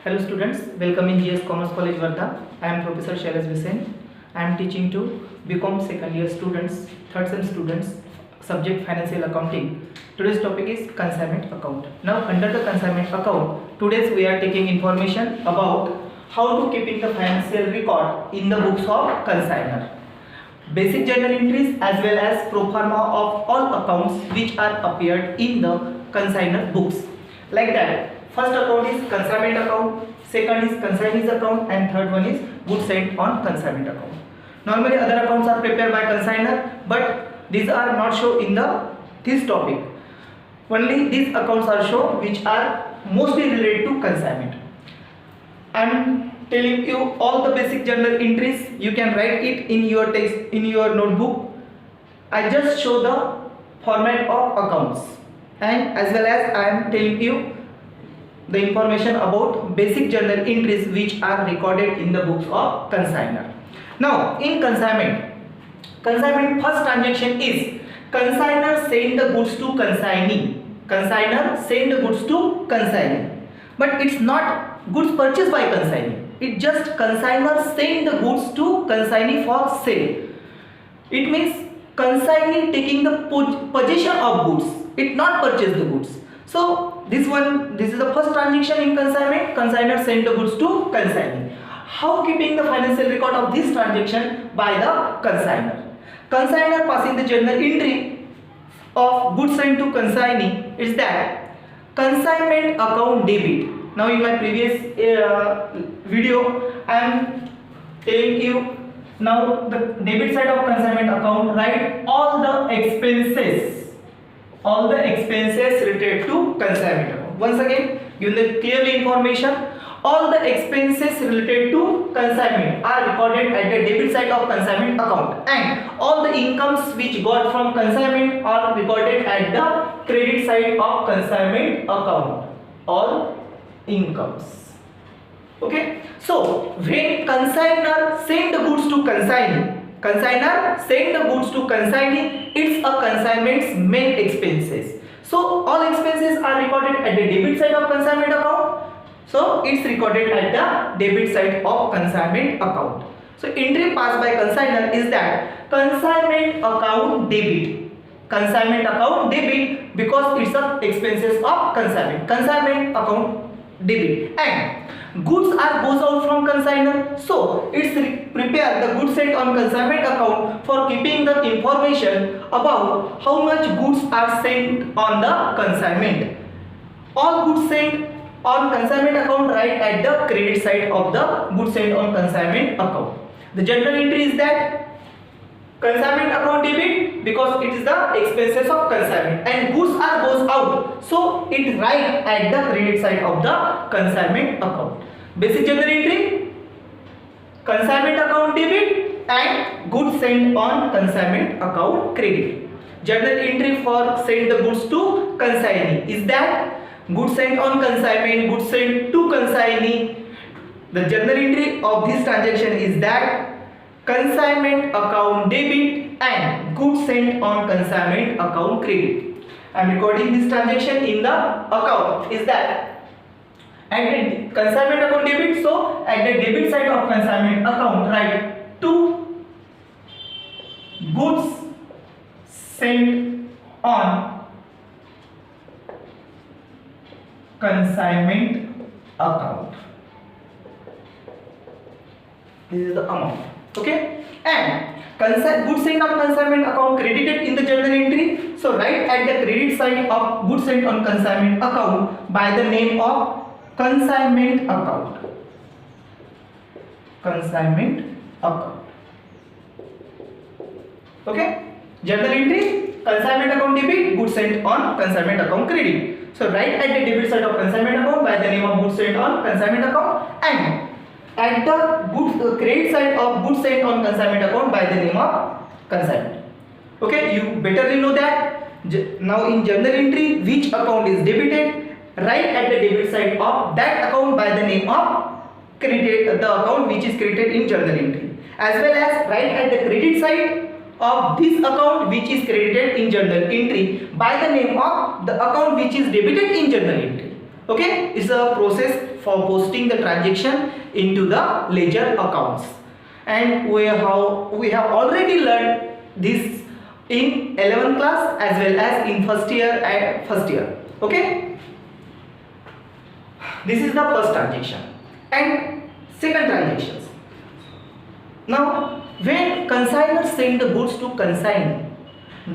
Hello students, welcome in GS Commerce College Wardha. I am Professor Shailesh Bisen. I am teaching to BCom second year students, third sem students, subject financial accounting. Today's topic is consignment account. Now under the consignment account, today we are taking information about how to keeping the financial record in the books of consignor. Basic journal entries as well as pro forma of all accounts which are appeared in the consignor books. Like that. First account is consignment account, second is consignee's account, and third one is goods sent on consignment account. Normally other accounts are prepared by consignor, but these are not shown in this topic. Only these accounts are shown which are mostly related to consignment. I am telling you all the basic journal entries. You can write it in your text in your notebook. I just show the format of accounts, and as well as I am telling you the information about basic journal entries which are recorded in the books of consignor. Now in consignment first transaction is consignor send the goods to consignee. Consignor send the goods to consignee, but it's not goods purchased by consignee. It just consignor send the goods to consignee for sale. It means consignee taking the possession of goods. It not purchase the goods. So this is the first transaction in consignment. Consignor send the goods to consignee. How keeping the financial record of this transaction by the consignor? Consignor passing the journal entry of goods sent to consignee is that consignment account debit. Now in my previous video I am telling you now the debit side of consignment account, write all the expenses related to consignment account. Once again, given the clearly information, all the expenses related to consignment are recorded at the debit side of consignment account, and all the incomes which got from consignment are recorded at the credit side of consignment account. All incomes. Okay. So when consignor send the goods to consignee, it's a consignment's main expenses. So all expenses are recorded at the debit side of consignment account. So it's recorded at the debit side of consignment account. So entry passed by consignor is that consignment account debit. Consignment account debit because it's the expenses of consignment. Consignment account debit, and goods are goes out from consignor, so it's prepare the goods sent on consignment account for keeping the information about how much goods are sent on the consignment. All goods sent on consignment account write at the credit side of the goods sent on consignment account. The journal entry is that consignment account debit because it is the expenses of consignment, and goods are goes out, so it write at the credit side of the consignment account. Basic journal entry: consignment account debit and goods sent on consignment account credit. Journal entry for send the goods to consignee is that goods sent on consignment, goods sent to consignee. The journal entry of this transaction is that consignment account debit and goods sent on consignment account credit. I am recording this transaction in the account is that at the consignment account debit, so at the debit side of consignment account write to goods sent on consignment account. This is the amount. Okay, and goods sent on consignment account credited in the journal entry, so write at the credit side of goods sent on consignment account by the name of consignment account. Consignment account. Okay, journal entry consignment account debit, goods sent on consignment account credit, so write at the debit side of consignment account by the name of goods sent on consignment account, and at the credit side of goods sent on consignment account by the name of consignment. Okay, you betterly know that. Now in journal entry, which account is debited, write at the debit side of that account by the name of credit, the account which is credited in journal entry, as well as write at the credit side of this account which is credited in journal entry by the name of the account which is debited in journal entry. Okay, it's a process for posting the transaction into the ledger accounts, and we have already learned this in 11th class as well as in first year. Okay, this is the first transaction. And second transactions. Now, when consignor send the goods to consignee,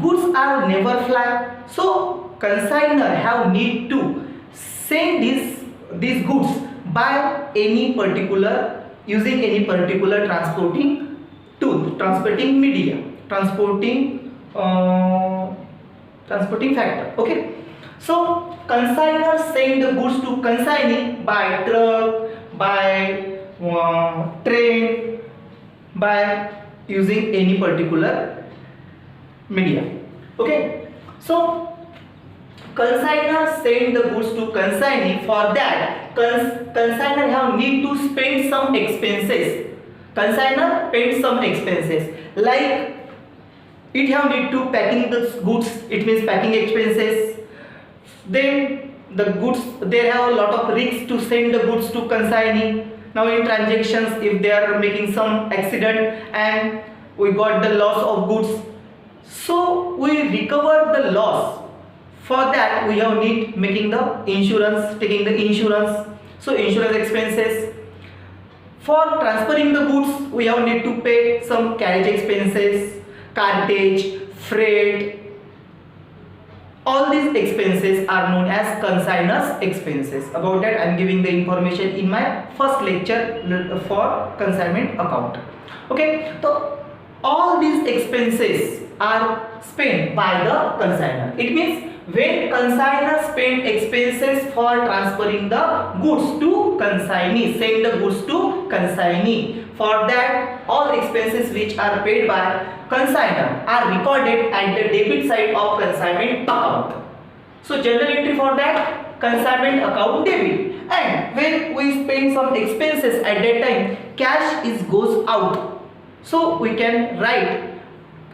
goods are never fly, so consignor have need to send these goods by any particular, using any particular transporting tool, transporting media, transporting factor. Okay, so consignor send the goods to consignee by truck, by train, by using any particular media. Okay, so consignor send the goods to consignee. For that, consignor have need to spend some expenses. Consignor paid some expenses, like it have need to packing the goods, it means packing expenses. Then the goods, they have a lot of risks to send the goods to consignee. Now in transactions, if they are making some accident and we got the loss of goods, so we recover the loss. For that we have need making the insurance, taking the insurance, so insurance expenses. For transferring the goods, we have need to pay some carriage expenses, cartage, freight. All these expenses are known as consignor's expenses. About that I am giving the information in my first lecture for consignment account. Okay, so all these expenses are spent by the consignor. It means when consignor spend expenses for transferring the goods to consignee, send the goods to consignee, for that all expenses which are paid by consignor are recorded at the debit side of consignment account. So general entry for that, consignment account debit. And when we spend some expenses at that time, cash is goes out, so we can write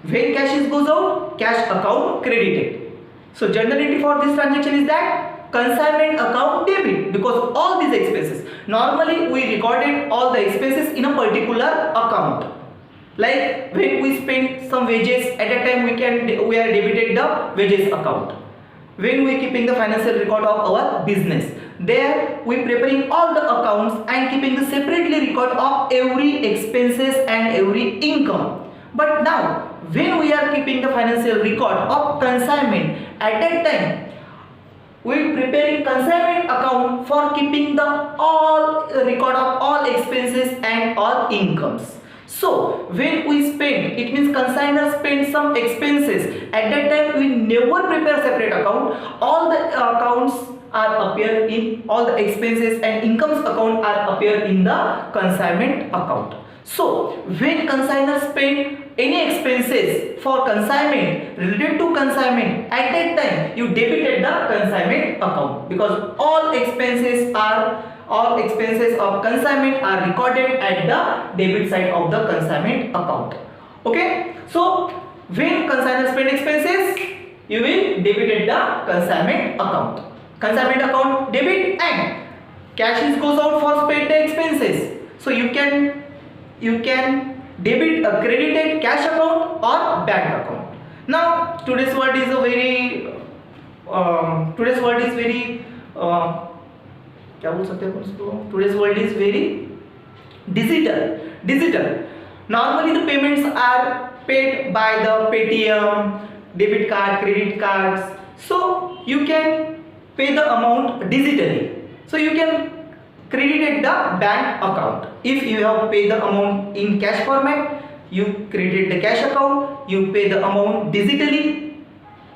when cash is goes out, cash account credited. So general entry for this transaction is that consignment account debit, because all these expenses, normally we recorded all the expenses in a particular account. Like when we spend some wages, at that time we are debited the wages account. When we keeping the financial record of our business, there we preparing all the accounts and keeping the separately record of every expenses and every income. But now when we are keeping the financial record of consignment, at that time we preparing consignment account for keeping the all record of all expenses and all incomes. So when we spend, it means consignor spend some expenses, at that time we never prepare separate account. All the accounts are appear in, all the expenses and incomes account are appear in the consignment account. So when consignor spend any expenses for consignment related to consignment, at that time you debited the consignment account, because all expenses of consignment are recorded at the debit side of the consignment account. Okay, so when consignor spend expenses, you will debited the consignment account. Consignment account debit, and cash is goes out for paid the expenses. So you can debit a credited cash account or bank account. Now today's world is very digital. Normally the payments are paid by the Paytm, debit card, credit cards. So you can pay the amount digitally. So you can credit the bank account. If you have paid the amount in cash format, you credit the cash account, you pay the amount digitally,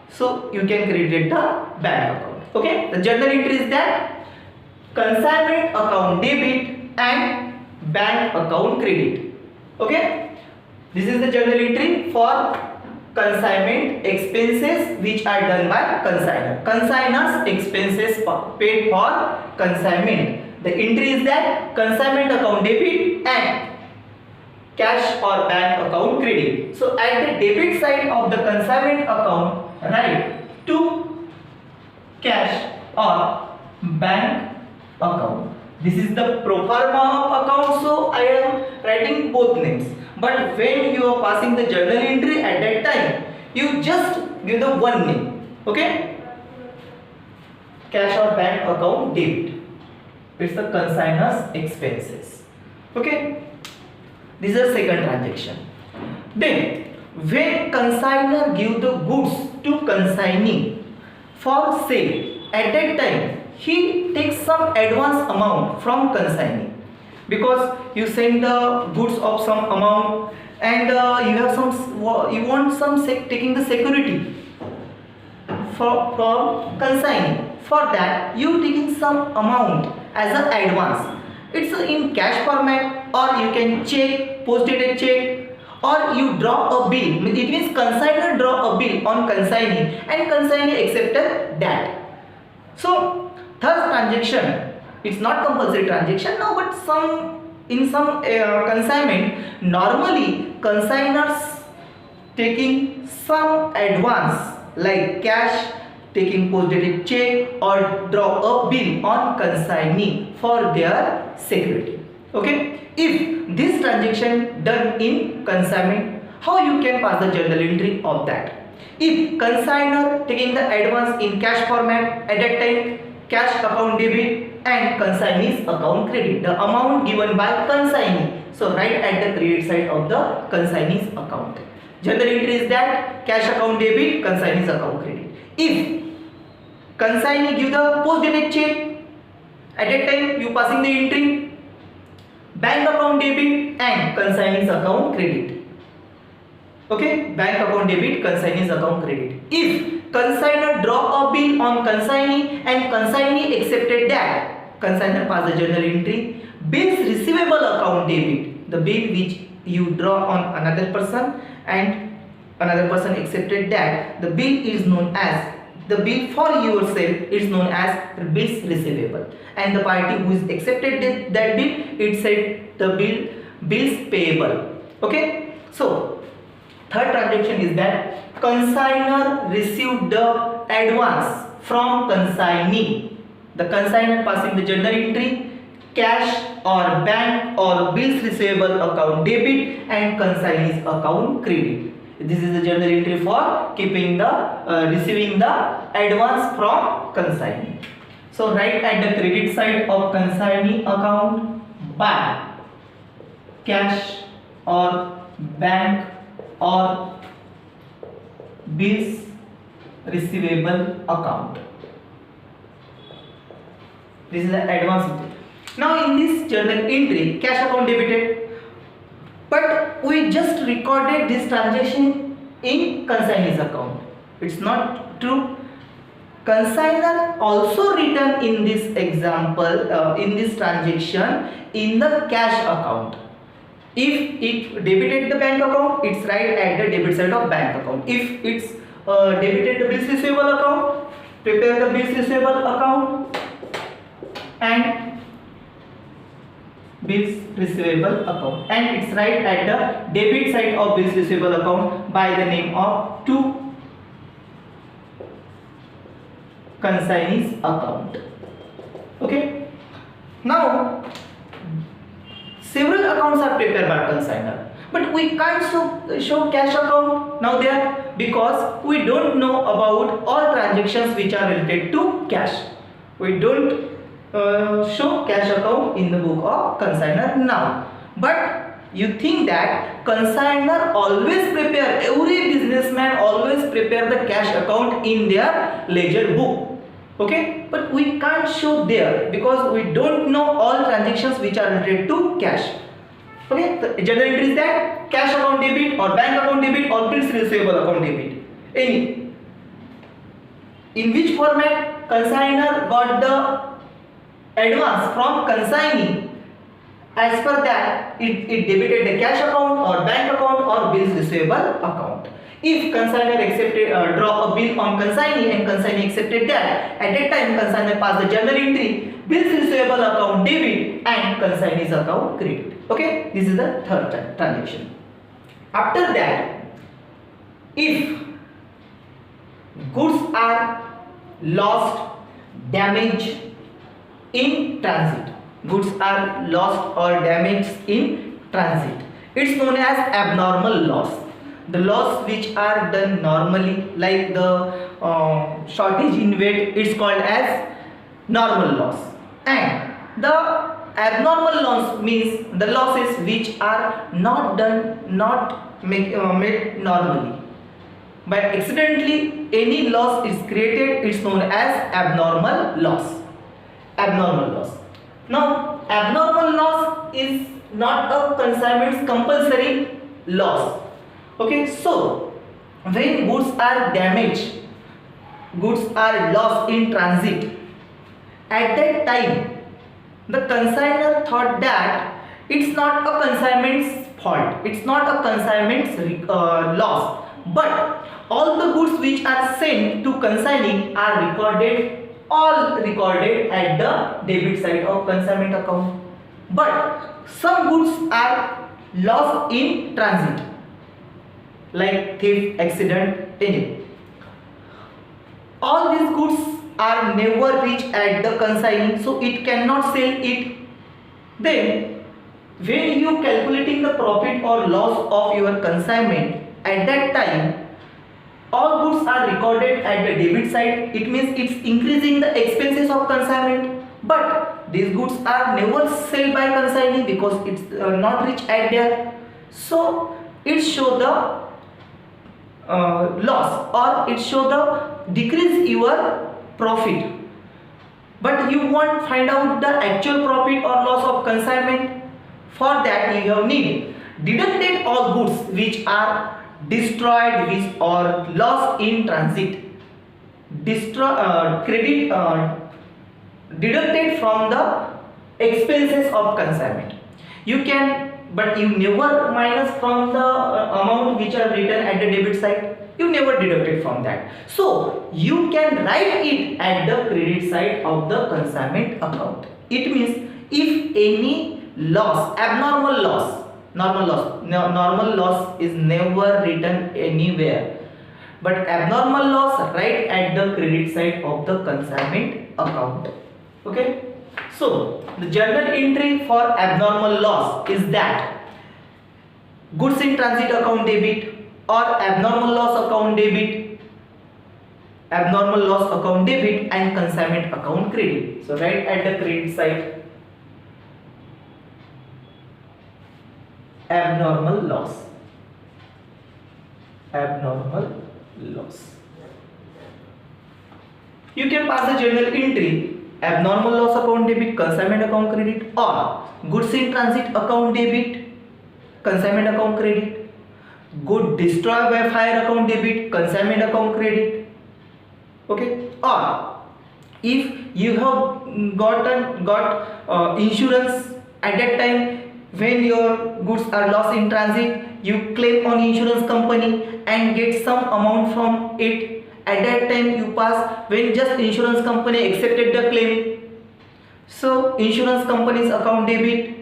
so you can credit the bank account. Okay, the journal entry is that consignment account debit and bank account credit. Okay, this is the journal entry for consignment expenses which are done by consignor. Consignor's expenses paid for consignment. The entry is that consignment account debit and cash or bank account credit. So at the debit side of the consignment account, write to cash or bank account. This is the pro forma of account, so I am writing both names. But when you are passing the journal entry at that time, you just give the one name. Okay? Cash or bank account debit. It's the consignor's expenses. Okay? This is the second transaction. Then, when consignor give the goods to consignee for sale, at that time he takes some advance amount from consignee, because you send the goods of some amount and you want some taking the security from consignee. For that you taking some amount as an advance. It's in cash format, or you can check, post-dated check, or you draw a bill. It means consignor draw a bill on consignee and consignee accepted that. So third transaction, it's not compulsory transaction now, but in some consignment, normally consignors taking some advance like cash, taking post-dated check, or draw a bill on consignee for their security. Okay, if this transaction done in consignment, how you can pass the journal entry of that? If consignor taking the advance in cash format, at that time cash account debit and consignee's account credit, the amount given by consignee, so right at the credit side of the consignee's account. Journal entry is that cash account debit, consignee's account credit. If consignee give the post-dated check, at that time you passing the entry bank account debit and consignee's account credit. Okay, bank account debit, consignee's account credit. If consignor draw a bill on consignee and consignee accepted that, consignor pass the journal entry bills receivable account debit, the bill which you draw on another person and another person accepted that, the bill is known as, the bill for yourself is known as bills receivable, and the party who is accepted that bill, it said the bills payable. Okay, so third transaction is that consignor received the advance from consignee, the consignor passing the journal entry cash or bank or bills receivable account debit and consignee's account credit. This is the journal entry for keeping the receiving the advance from consignee. So write at the credit side of consignee account by cash or bank or bills receivable account. This is the advance. Now in this journal entry, cash account debited, but we just recorded this transaction in consignee's account. It's not true. Consignor also written in this example, in this transaction, in the cash account. If it debited the bank account, it's right at the debit side of bank account. If it's debited the bills receivable account, prepare the bills receivable account and bills receivable account, and it's right at the debit side of bills receivable account by the name of to consignee's account. Okay, now several accounts are prepared by consignor, but we can't show cash account now there, because we don't know about all transactions which are related to cash. We don't show cash account in the book of consignor now. But you think that consignor always prepare, every businessman always prepare the cash account in their ledger book. Okay, but we can't show there because we don't know all transactions which are related to cash. Okay, the general entry is that cash account debit or bank account debit or bills receivable account debit. Any. In which format consignor got the advance from consignee, as per that it debited the cash account or bank account or bills receivable account. If consignor accepted draw a bill on consignee and consignee accepted that, at that time consignor passed the journal entry bills receivable account debit and consignee's account credit. Okay, this is the third transaction. After that, if goods are lost, damaged, in transit. Goods are lost or damaged in transit. It's known as abnormal loss. The loss which are done normally, like the shortage in weight, it's called as normal loss. And the abnormal loss means the losses which are not done, not made normally. By accidentally any loss is created, it's known as abnormal loss. Abnormal loss. Now, abnormal loss is not a consignment's compulsory loss. Okay, so when goods are damaged, goods are lost in transit, at that time the consignor thought that it's not a consignment's fault, it's not a consignment's loss, but all the goods which are sent to consignee are recorded, all recorded at the debit side of consignment account. But some goods are lost in transit, like thief, accident, anything. All these goods are never reached at the consignee, so it cannot sell it. Then when you calculating the profit or loss of your consignment, at that time all goods are recorded at the debit side. It means it's increasing the expenses of consignment, but these goods are never sold by consignee because it's not reached at there, so it show the loss, or it show the decrease your profit. But you want find out the actual profit or loss of consignment. For that you have need deducted all goods which are destroyed which or lost in transit, deducted from the expenses of consignment. You can, but you never minus from the amount which are written at the debit side, you never deduct it from that, so you can write it at the credit side of the consignment account. It means if any loss, abnormal loss, normal loss is never written anywhere, but abnormal loss right at the credit side of the consignment account. Okay, so the journal entry for abnormal loss is that goods in transit account debit or abnormal loss account debit, abnormal loss account debit and consignment account credit. So right at the credit side, abnormal loss, abnormal loss. You can pass the journal entry abnormal loss account debit, consignment account credit, or goods in transit account debit, consignment account credit, good destroyed by fire account debit, consignment account credit. Okay, or if you have got insurance at that time, when your goods are lost in transit, you claim on insurance company and get some amount from it. At that time you pass when just insurance company accepted the claim, so insurance company's account debit,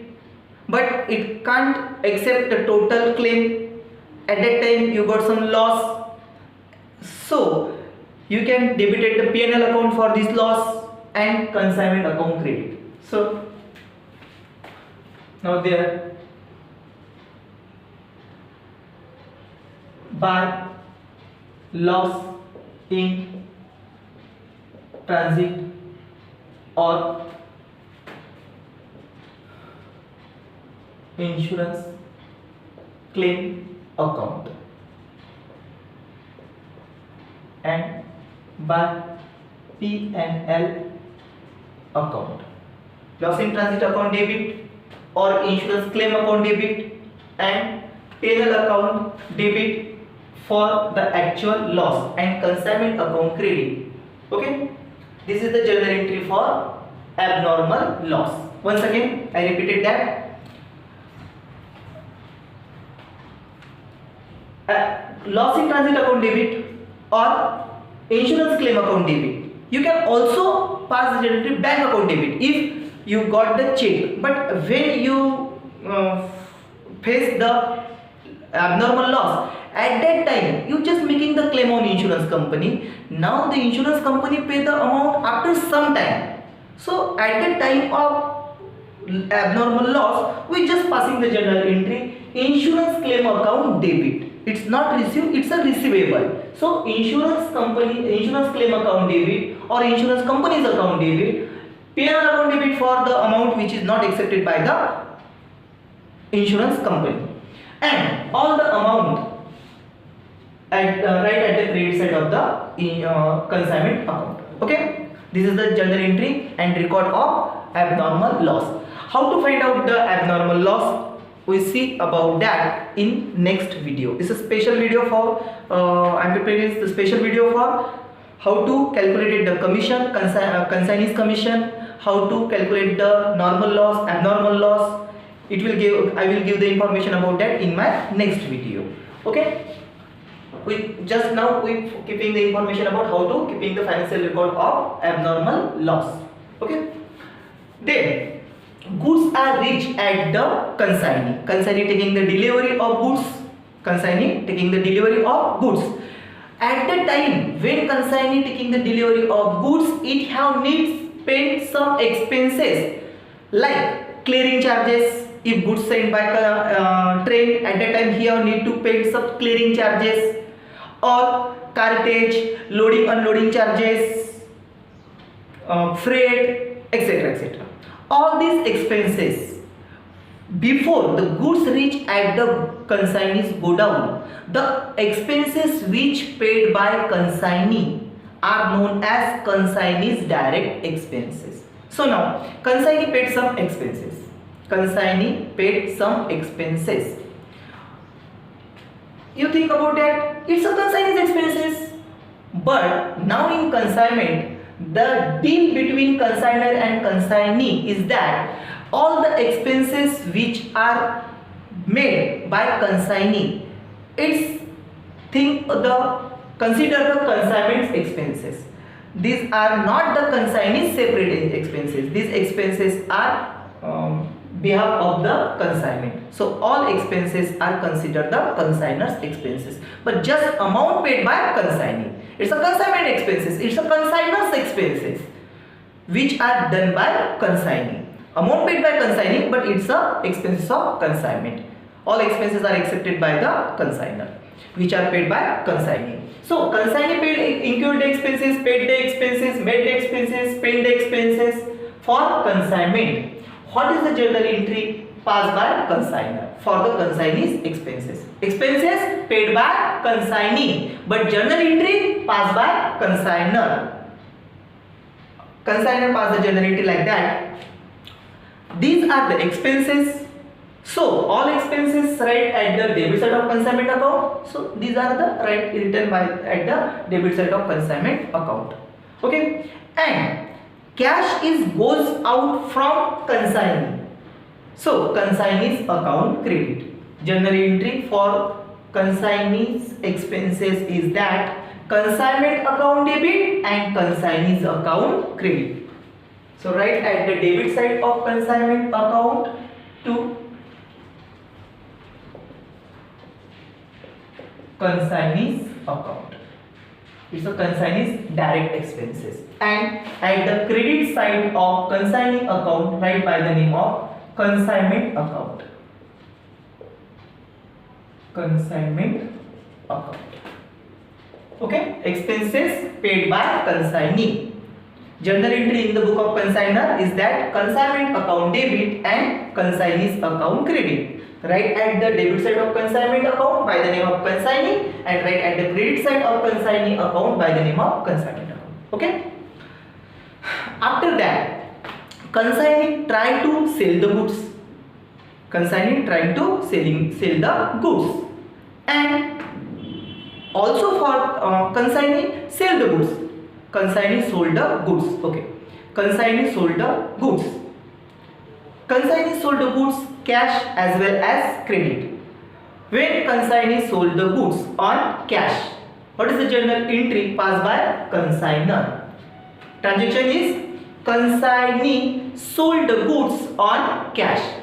but it can't accept the total claim. At that time you got some loss, so you can debit the P&L account for this loss and consignment account credit. So now there, by loss in transit or insurance claim account and by P&L account, loss in transit account debit or insurance claim account debit and P&L account debit for the actual loss and consignment account credit. Okay, this is the journal entry for abnormal loss. Once again I repeated that loss in transit account debit or insurance claim account debit. You can also pass the journal entry bank account debit if you got the check, but when you face the abnormal loss, at that time you just making the claim on insurance company. Now the insurance company pay the amount after some time, So at the time of abnormal loss, we just passing the journal entry insurance claim account debit. It's not received, it's a receivable. So insurance claim account debit or insurance company's account debit, P&L account debit for the amount which is not accepted by the insurance company, and all the amount at right at the credit side of the consignment account. Okay, this is the journal entry and record of abnormal loss. How to find out the abnormal loss? We see about that in next video. This is a special video for I am preparing the special video for how to calculate the commission, consignee's commission, how to calculate the normal loss, abnormal loss. I will give the information about that in my next video. Okay, we keeping the information about how to keeping the financial record of abnormal loss. Okay, then goods are reached at the consignee taking the delivery of goods, consignee taking the delivery of goods. At the time when consignee taking the delivery of goods, it have needs paid some expenses like clearing charges. If goods sent by train, at that time he have need to pay some clearing charges, or cartage, loading unloading charges, freight, etc., etc. All these expenses, before the goods reach at the consignee's godown, the expenses which paid by consignee are known as consignee's direct expenses. So now consignee paid some expenses. You think about that, it's a consignee's expenses. But now in consignment, the deal between consignor and consignee is that all the expenses which are made by consignee, consider the consignment's expenses. These are not the consignee's separate expenses. These expenses are behalf of the consignment. So all expenses are considered the consignor's expenses. But just amount paid by consignee, it's a consignment expenses, it's a consignor's expenses which are done by consignee. Amount paid by consignee, but it's a expenses of consignment. All expenses are accepted by the consignor, which are paid by consignee. So consignee paid incurred expenses, paid the expenses, made the expenses, paid the expenses. For consignment, what is the journal entry passed by consignor for the consignee's expenses? Expenses paid by consignee, but journal entry passed by consignor. Consignor pass the journal entry like that. These are the expenses. So all expenses right at the debit side of consignment account. So these are the right written by at the debit side of consignment account. Okay, and cash goes out from consignee. So consignee's account credit. Journal entry for consignee's expenses is that consignment account debit and consignee's account credit. So right at the debit side of consignment account to consignee's account. It's a consignee's direct expenses. And at the credit side of consignee account, write by the name of consignment account. Consignment account. Okay, expenses paid by consignee. Journal entry in the book of consignor is that consignment account debit and consignee's account credit. Write at the debit side of consignment account by the name of consignee, and write at the credit side of consignee account by the name of consignment account. Okay. After that, consignee try to sell the goods. Consignee trying to sell the goods, and also for consignee sell the goods. Consignee sold the goods. Okay. Consignee sold the goods. Consignee sold the goods cash as well as credit. When consignee sold the goods on cash, what is the journal entry passed by consignor? Transaction is consignee sold the goods on cash.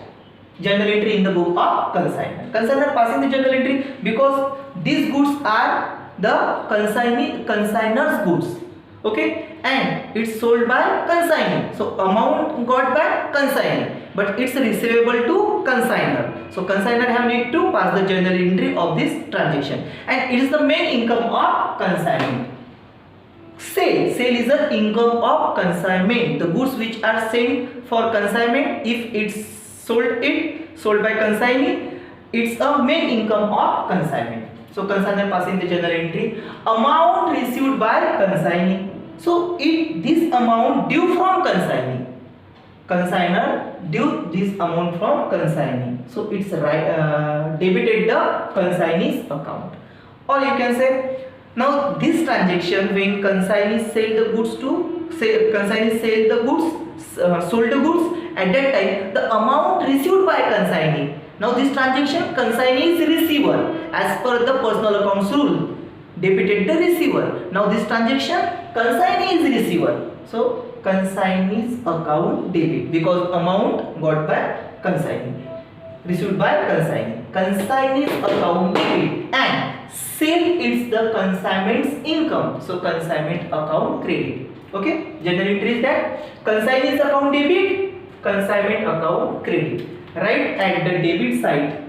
Journal entry in the book of consignor. Consignor passing the journal entry because these goods are the consignor's goods. Okay, and it's sold by consignee. So amount got by consignee, but it's receivable to consignor. So consignor have need to pass the journal entry of this transaction, and it is the main income of consignment. Sale is the income of consignment. The goods which are sent for consignment, if it's sold by consignee, it's a main income of consignment. So consignor passing the journal entry. Amount received by consignee. So this amount due from consignee. Consignor due this amount from consignee. So it's debited the consignee's account. Or you can say, now this transaction when consignee sell the goods sold the goods, at that time the amount received by consignee. Now this transaction consignee is receiver as per the personal accounts rule, debited the receiver. Now this transaction consignee is receiver, so consignee's account debit because amount got by consignee, received by consignee. Consignee's account debit, and sale is the consignment's income, so consignment account credit. Okay, general entry is that consignee's account debit, consignment account credit. Write at the debit side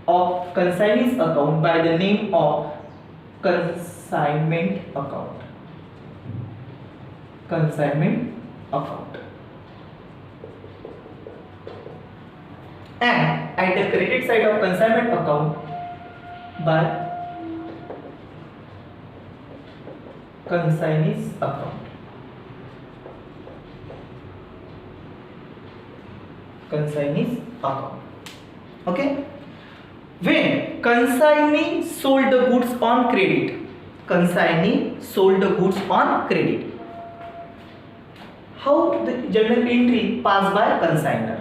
of consignee's account by the name of consignment account. Consignment account. And at the credit side of consignment account by consignee's account. Consignee's account. Okay. When consignee sold the goods on credit, consignee sold the goods on credit. How the journal entry passed by consignor?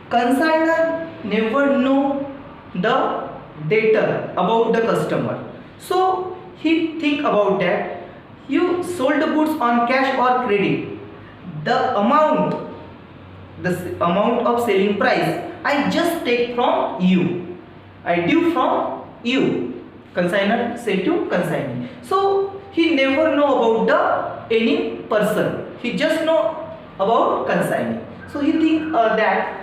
Consignor never know the data about the customer, so he think about that you sold the goods on cash or credit. The amount of selling price I just take from you, I due from you, consignor say to consignee. So he never know about the any person, he just know about consignee. So he think that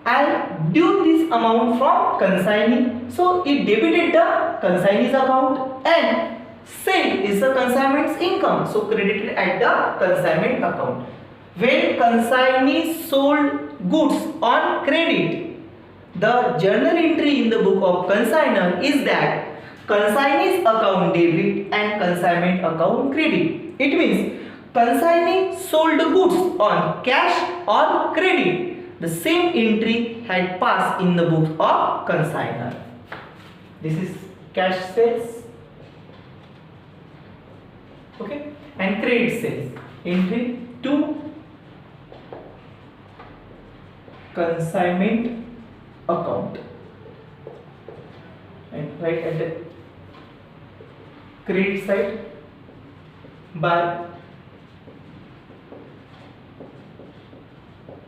I due this amount from consignee, so it debited the consignee's account, and sale is the consignment's income, so credited at the consignment account. When consignee sold goods on credit, the journal entry in the book of consignor is that consignee's account debit and consignment account credit. It means consignee sold the goods on cash or credit. The same entry had passed in the book of consignor. This is cash sales, okay, and credit sales. Entry to consignment account, and right at the credit side by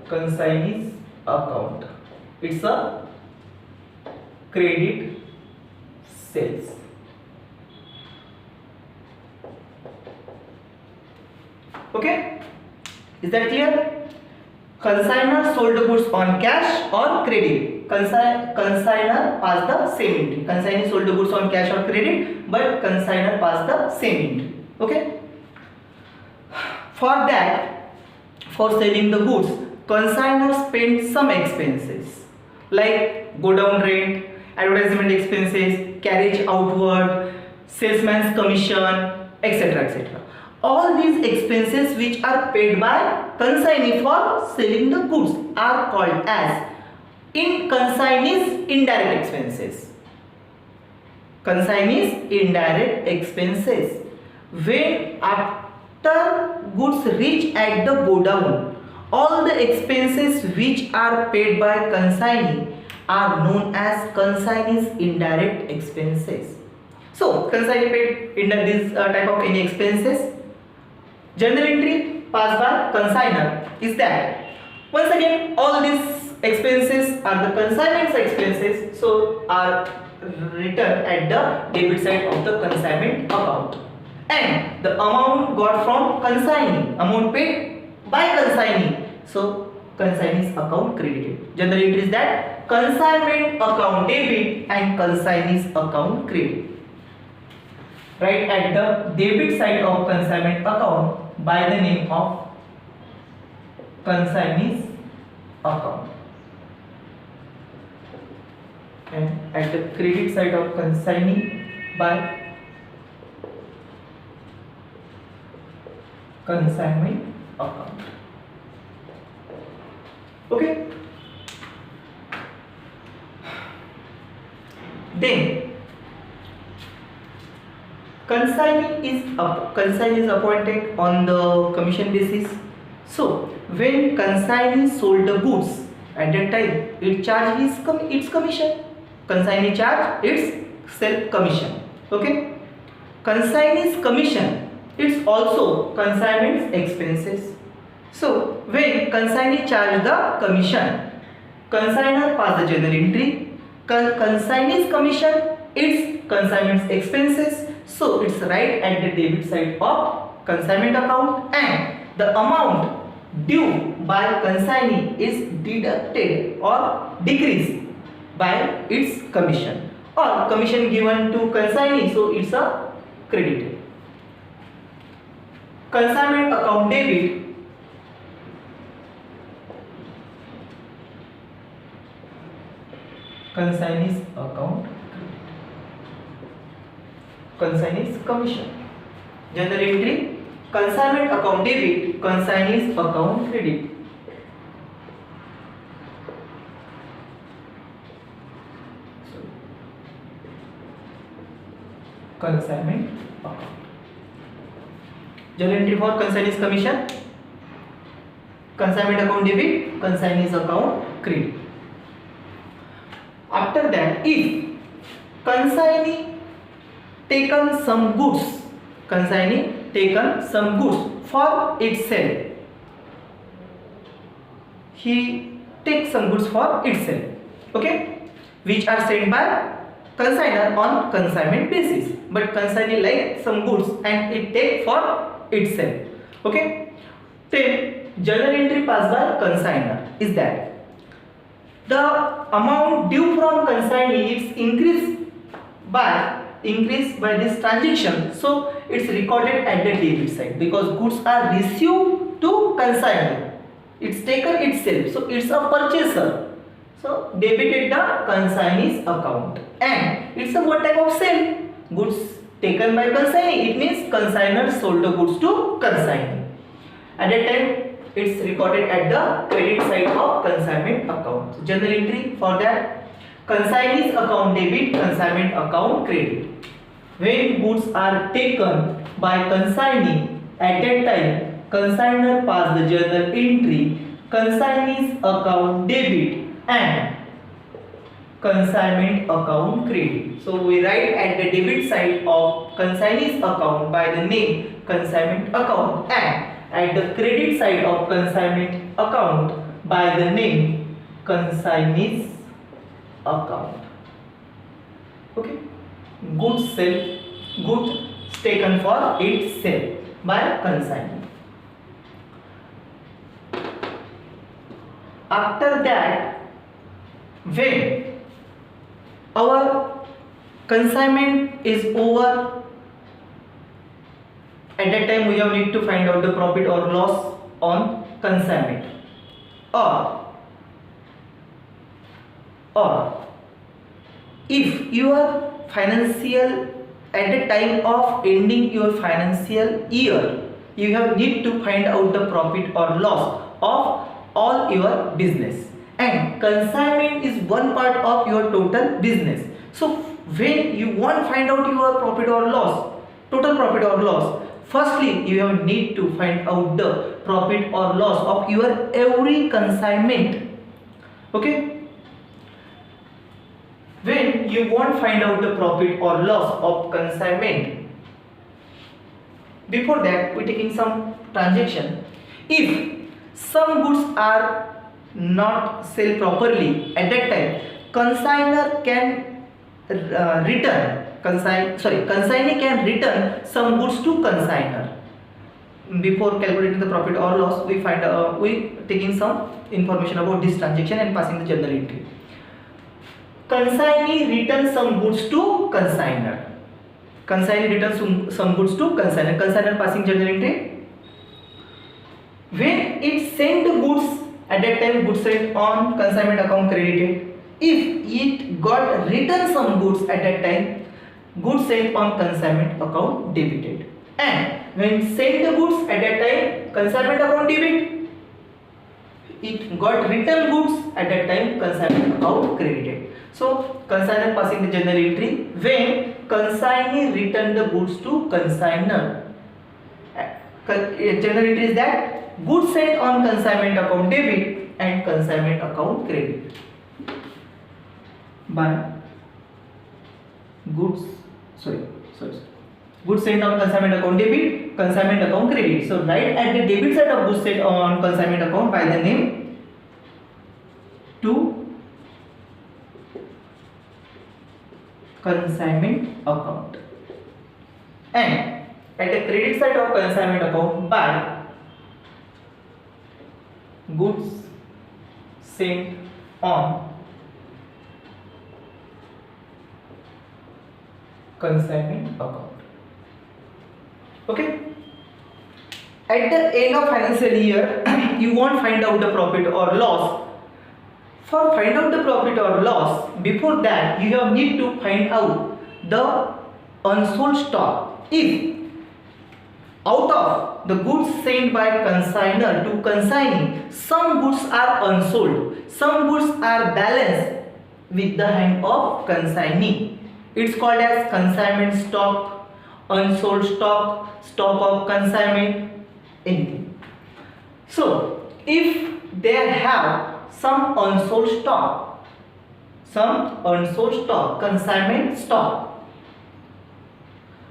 consignee's account. It's a credit sales. Okay, is that clear? Consignor sold the goods on cash or credit. Consignor passed the same entry. Consignee sold the goods on cash or credit, but consignor passed the same entry. Okay. For that, for selling the goods, consignor spent some expenses like go down rent, advertisement expenses, carriage outward, salesman's commission, etc., etc. All these expenses which are paid by consignee for selling the goods are called as consignee's indirect expenses. Consignee's indirect expenses. When after goods reach at the go down, all the expenses which are paid by consignee are known as consignee's indirect expenses. So consignee paid in this type of any expenses. Journal entry passed by consignor is that once again all these expenses are the consignment's expenses, so are written at the debit side of the consignment account, and the amount got from consignee, amount paid by consignee. So consignee's account credited. General entry is that consignment account debit and consignee's account credit. Write at the debit side of consignment account by the name of consignee's account, and at the credit side of consignee by consignment account. Okay. Then consignee is appointed on the commission basis. So when consignee sold the goods, at that time it charges its commission. Consignee charge its self commission. Okay. Consignee's commission, it's also consignment's expenses. So when consignee charge the commission, consignor pass the journal entry. Consignee's commission, it's consignment's expenses. So it's right at the debit side of consignment account, and the amount due by consignee is deducted or decreased by its commission, or commission given to consignee, so it's a credited. Consignment account debit, consignee's account, consignee's commission. General entry, consignment account debit, consignee's account credit. Consignment account. Journal entry for consignee's commission, consignment account debit, consignee's account credit. After that, if consignee taken some goods, consignee taken some goods for itself, he takes some goods for itself, okay, which are sent by consignor on consignment basis, but consignee like some goods and it take for itself, okay. Then journal entry passed by consignor is that the amount due from consignee is increased by this transaction, so it's recorded at the debit side because goods are received to consignee, it's taken itself, so it's a purchaser, so debited the consignee's account, and it's a what type of sale? Goods taken by consignee, it means consignor sold the goods to consignee. At that time it's recorded at the credit side of consignment account. So journal entry for that, consignee's account debit, consignment account credit. When goods are taken by consignee, at that time consignor pass the journal entry, consignee's account debit and consignment account credit. So we write at the debit side of consignee's account by the name consignment account, and at the credit side of consignment account by the name consignee's account. Okay. Goods taken for itself by consignee. After that, when our consignment is over, at that time we have need to find out the profit or loss on consignment, or if your financial, at the time of ending your financial year, you have need to find out the profit or loss of all your business, and consignment is one part of your total business. So when you want to find out your profit or loss, total profit or loss, firstly you have need to find out the profit or loss of your every consignment, okay. When you want to find out the profit or loss of consignment, before that we taking some transaction. If some goods are not sold properly, at that time consignor can return consignee can return some goods to consignor. Before calculating the profit or loss, we taking some information about this transaction and passing the journal entry. Consignee returns some goods to consignor. Consignee returns some goods to consignor. Consignor passing journal entry. When it sent the goods, at that time goods sent on consignment account credited. If it got returned some goods at that time, goods sent on consignment account debited. And when sent the goods at that time, consignment account debit. It got returned goods at that time, consignment account credited. So consignor passing the journal entry when consignee returned the goods to consignor. Journal entry is that goods sent on consignment account debit and consignment account credit. By goods sent on consignment account debit, consignment account credit. So write at the debit side of goods sent on consignment account by the name to consignment account, and at the credit side of consignment account by goods sent on consignment account. Okay. At the end of financial year, you won't find out the profit or loss. For find out the profit or loss, before that you have need to find out the unsold stock. If out of the goods sent by consignor to consignee, some goods are unsold, some goods are balanced with the hand of consignee. It's called as consignment stock, unsold stock, stock of consignment, anything. So if they have some unsold stock, consignment stock,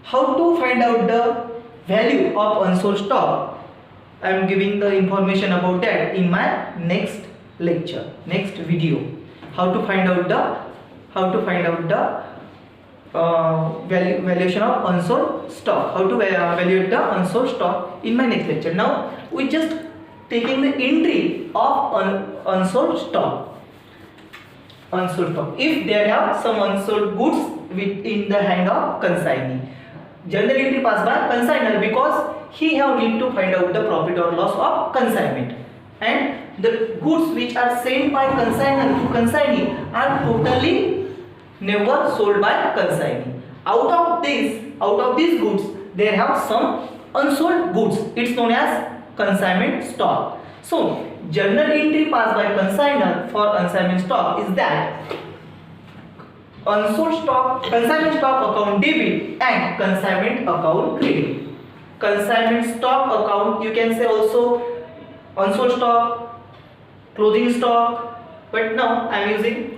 how to find out the value of unsold stock? I am giving the information about that in my next lecture, next video. How to find out the valuation of unsold stock, how to evaluate the unsold stock in my next lecture. Now we just taking the entry of unsold stock. If there have some unsold goods in the hand of consignee, journal entry passed by consignor because he have need to find out the profit or loss of consignment, and the goods which are sent by consignor to consignee are totally never sold by consignee. Out of these goods, there have some unsold goods. It's known as consignment stock. So journal entry passed by consignor for consignment stock is that unsold stock, consignment stock account debit and consignment account credit. Consignment stock account, you can say also unsold stock, closing stock, but now I am using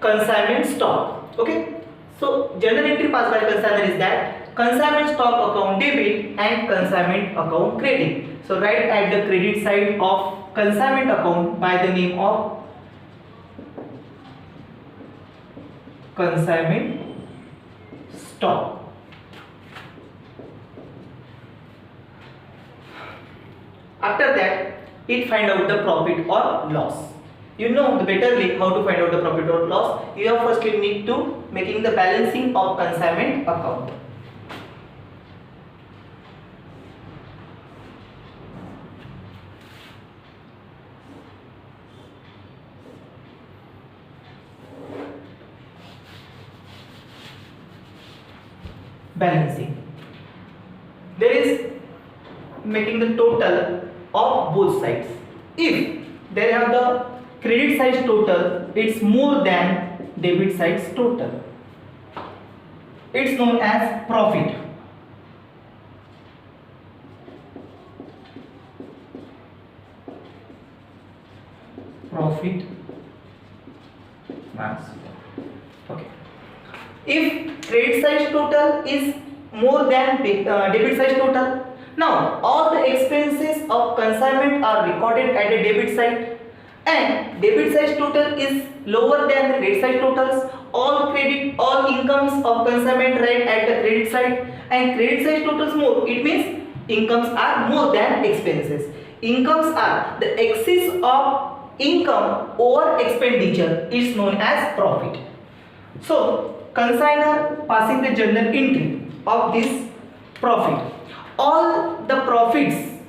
consignment stock. Okay, so journal entry passed by consignor is that consignment stock account debit and consignment account credit. So write at the credit side of consignment account by the name of consignment stock. After that, it find out the profit or loss. You know the better way how to find out the profit or loss. You have firstly need to making the balancing of consignment account. Balancing. There is making the total of both sides. If they have the credit side total, it's more than debit side total. It's known as profit. Profit max. Okay. If credit side total is more than debit side total, now all the expenses of consignment are recorded at the debit side. and debit side total is lower than the credit side totals. All incomes of consignment right at the credit side, and credit side totals more. It means incomes are more than expenses. Incomes are the excess of income over expenditure is known as profit. So consignor passing the journal entry of this profit. All the profits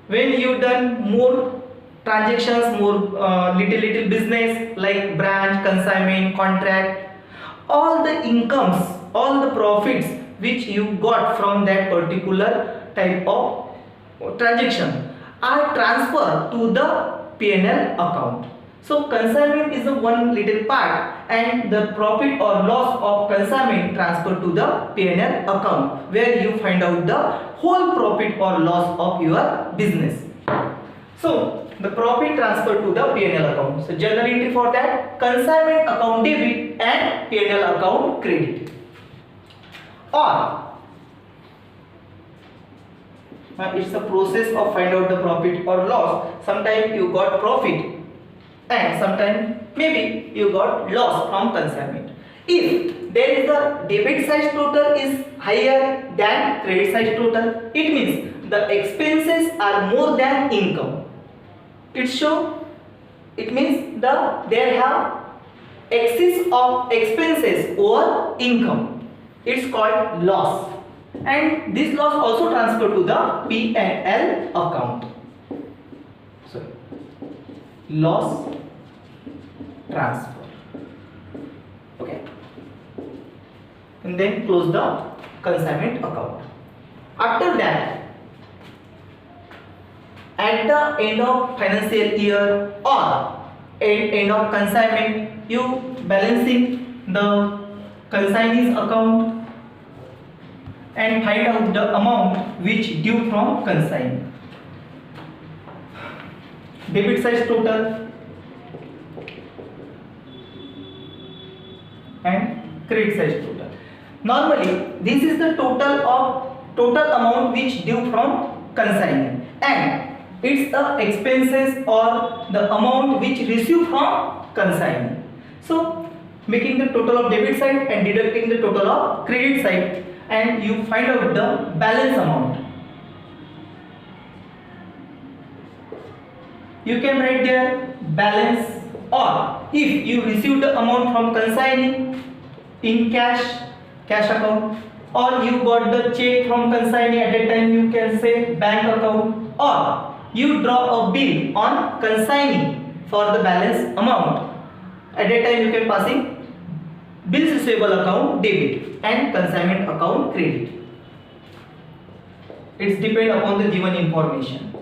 when you done more transactions, more little business like branch, consignment, contract, all the incomes, all the profits which you got from that particular type of transaction are transferred to the P&L account. So consignment is the one little part, and the profit or loss of consignment transferred to the P&L account, where you find out the whole profit or loss of your business. So the profit transferred to the P&L account. So journal entry for that: consignment account debit and P&L account credit. Or it's a process of find out the profit or loss. Sometimes you got profit and sometimes maybe you got loss from consignment. If there is a debit side total is higher than credit side total, it means the expenses are more than income. It means there have excess of expenses over income. It's called loss, and this loss also transferred to the P&L account. So loss transfer. Okay, and then close the consignment account. After that, at the end of financial year or end of consignment, you balancing the consignee's account and find out the amount which due from consignee. Debit side total and credit side total. Normally this is the total amount which due from consignee, and it's the expenses or the amount which received from consignee. So making the total of debit side and deducting the total of credit side, and you find out the balance amount. You can write there balance, or if you receive the amount from consignee in cash account, or you got the check from consignee, at that time you can say bank account, or you draw a bill on consignee for the balance amount. At that time you can passing bills receivable account debit and consignment account credit. It's depend upon the given information,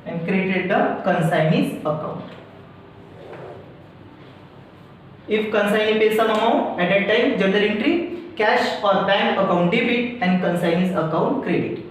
and created the consignee's account. If consignee pays some amount, at that time journal entry cash or bank account debit and consignee's account credit.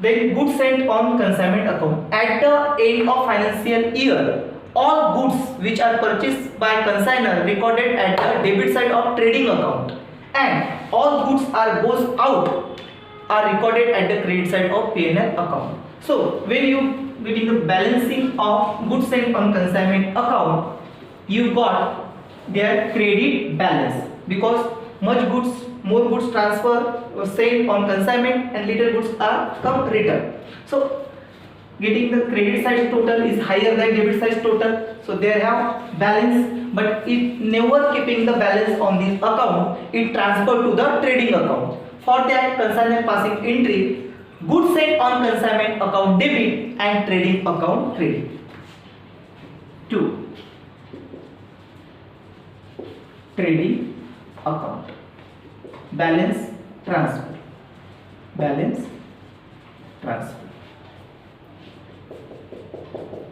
Then goods sent on consignment account. At the end of financial year, all goods which are purchased by consignor recorded at the debit side of trading account, and all goods are goes out are recorded at the credit side of P&L account. So when you getting the balancing of goods sent on consignment account, you got their credit balance, because more goods transfer sent on consignment and little goods are come return. So getting the credit side total is higher than debit side total, so they have balance, but it never keeping the balance on this account, it transfer to the trading account. For that, consignor passing entry goods sent on consignment account debit and trading account credit. 2. Trading account balance transfer.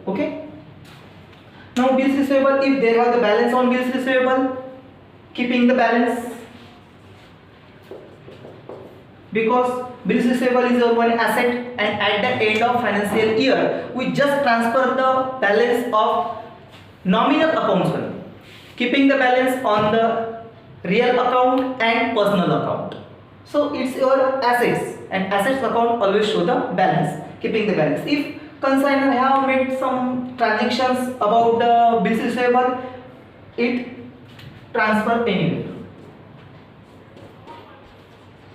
Okay, now bills receivable, if they have the balance on bills receivable, keeping the balance, because bills receivable is a one asset, and at the end of financial year we just transfer the balance of nominal accounts only, keeping the balance on the real account and personal account. So it's your assets, and assets account always show the balance. keeping the balance. If consignor have made some transactions about the bills receivable, it transfer anywhere.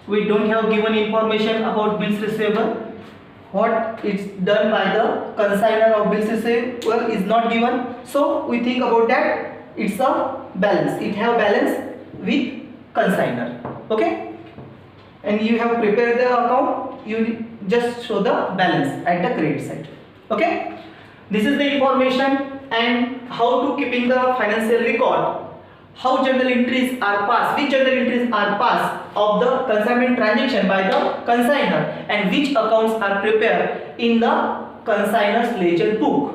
We don't have given information about bills receivable. What is done by the consignor of bills receivable is not given. So we think about that. It's a balance. It have balance with consignor. Okay. And you have prepared the account. You just show the balance at the credit side. Okay. This is the information and how to keeping the financial record. How journal entries are passed, which journal entries are passed of the consignment transaction by the consignor, and which accounts are prepared in the consignor's ledger book.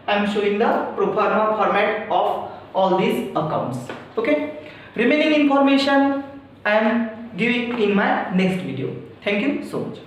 I am showing the pro forma format of all these accounts. Okay. Remaining information I am giving in my next video. Thank you so much.